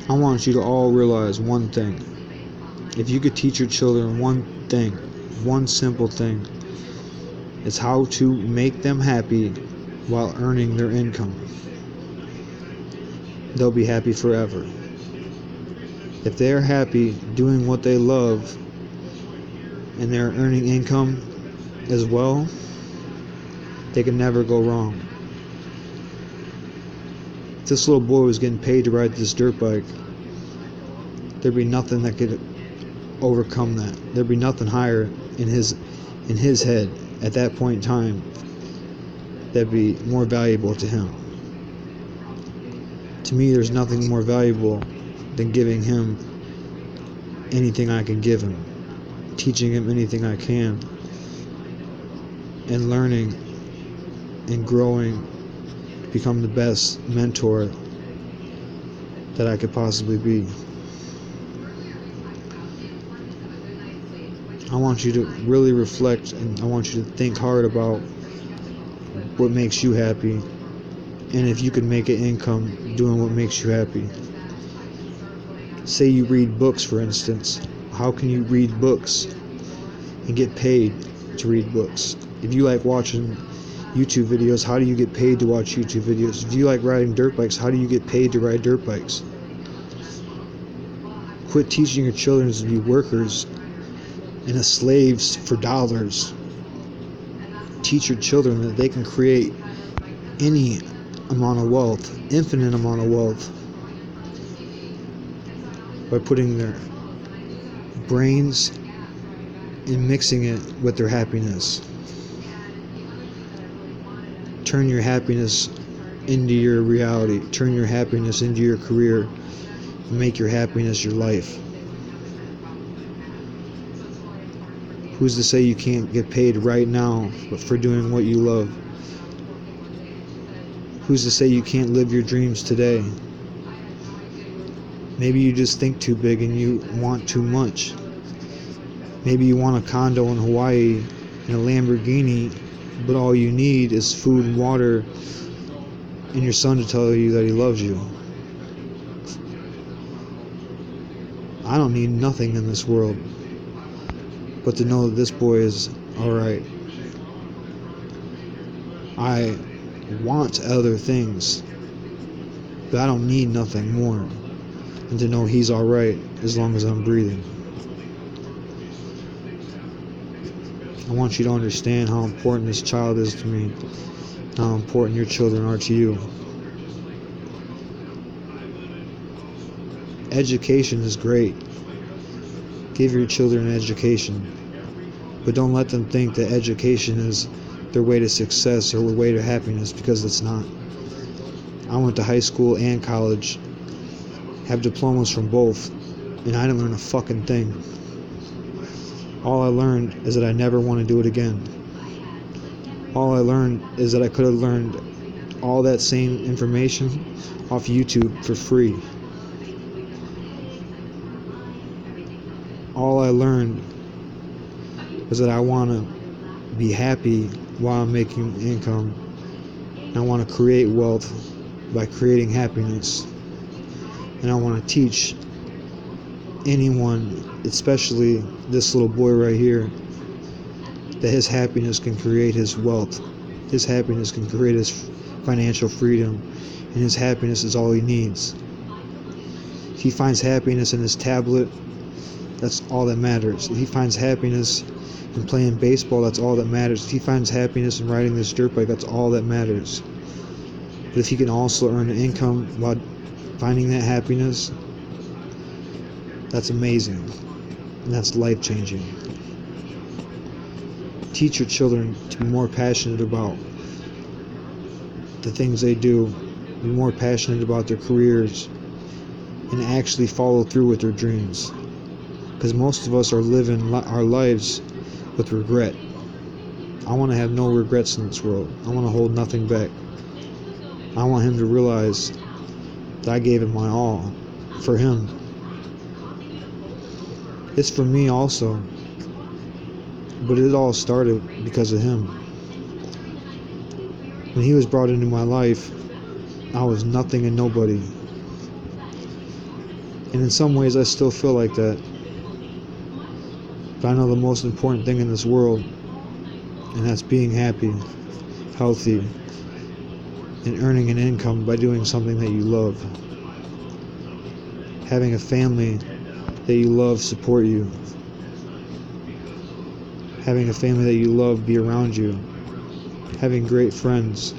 I want you to all realize one thing. If you could teach your children one thing, one simple thing, it's how to make them happy while earning their income. They'll be happy forever. If they're happy doing what they love and they're earning income as well, they can never go wrong. If this little boy was getting paid to ride this dirt bike, there'd be nothing that could overcome that. There'd be nothing higher in his head at that point in time that'd be more valuable to him. To me, there's nothing more valuable than giving him anything I can give him, teaching him anything I can, and learning and growing to become the best mentor that I could possibly be. I want you to really reflect, and I want you to think hard about what makes you happy, and if you can make an income doing what makes you happy. Say you read books, for instance. How can you read books and get paid to read books? If you like watching YouTube videos, how do you get paid to watch YouTube videos? If you like riding dirt bikes, how do you get paid to ride dirt bikes? Quit teaching your children to be workers and slaves for dollars. Teach your children that they can create any amount of wealth, infinite amount of wealth, by putting their brains and mixing it with their happiness. Turn your happiness into your reality. Turn your happiness into your career. And make your happiness your life. Who's to say you can't get paid right now for doing what you love? Who's to say you can't live your dreams today? Maybe you just think too big and you want too much. Maybe you want a condo in Hawaii and a Lamborghini, but all you need is food and water and your son to tell you that he loves you. I don't need nothing in this world but to know that this boy is alright. I want other things, but I don't need nothing more than to know he's alright as long as I'm breathing. I want you to understand how important this child is to me, how important your children are to you. Education is great. Give your children an education, but don't let them think that education is their way to success or their way to happiness, because it's not. I went to high school and college, have diplomas from both, and I didn't learn a fucking thing. All I learned is that I never want to do it again. All I learned is that I could have learned all that same information off YouTube for free. All I learned was that I want to be happy while I'm making income. And I want to create wealth by creating happiness. And I want to teach anyone, especially this little boy right here, that his happiness can create his wealth. His happiness can create his financial freedom. And his happiness is all he needs. If he finds happiness in his tablet, that's all that matters. If he finds happiness in playing baseball, that's all that matters. If he finds happiness in riding this dirt bike, that's all that matters. But if he can also earn an income while finding that happiness, that's amazing. And that's life-changing. Teach your children to be more passionate about the things they do, be more passionate about their careers, and actually follow through with their dreams. Because most of us are living our lives with regret. I want to have no regrets in this world. I want to hold nothing back. I want him to realize that I gave it my all for him. It's for me also. But it all started because of him. When he was brought into my life, I was nothing and nobody. And in some ways I still feel like that. But I know the most important thing in this world, and that's being happy, healthy, and earning an income by doing something that you love. Having a family that you love support you. Having a family that you love be around you. Having great friends.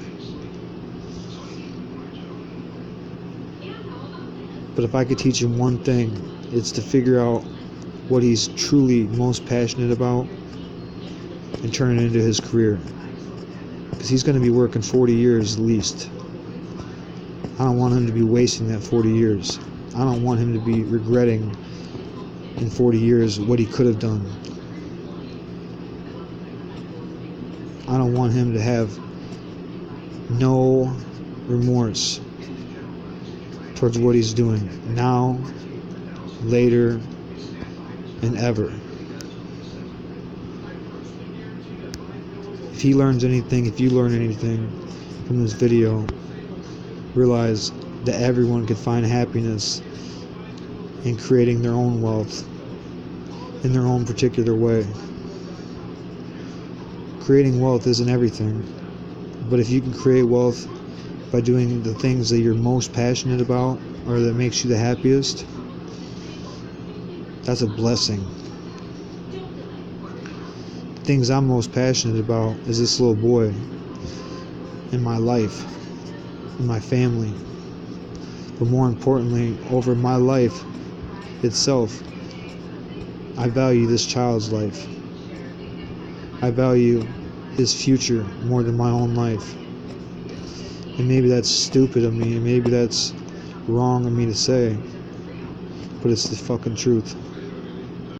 But if I could teach him one thing, it's to figure out what he's truly most passionate about and turn it into his career. Because he's going to be working 40 years at least. I don't want him to be wasting that 40 years. I don't want him to be regretting in 40 years what he could have done. I don't want him to have no remorse towards what he's doing now, later, and ever. If he learns anything, if you learn anything from this video, realize that everyone can find happiness in creating their own wealth in their own particular way. Creating wealth isn't everything, but if you can create wealth by doing the things that you're most passionate about or that makes you the happiest, that's a blessing. The things I'm most passionate about is this little boy in my life, in my family, but more importantly, over my life itself. I value this child's life. I value his future more than my own life. And maybe that's stupid of me, and maybe that's wrong of me to say, but it's the fucking truth.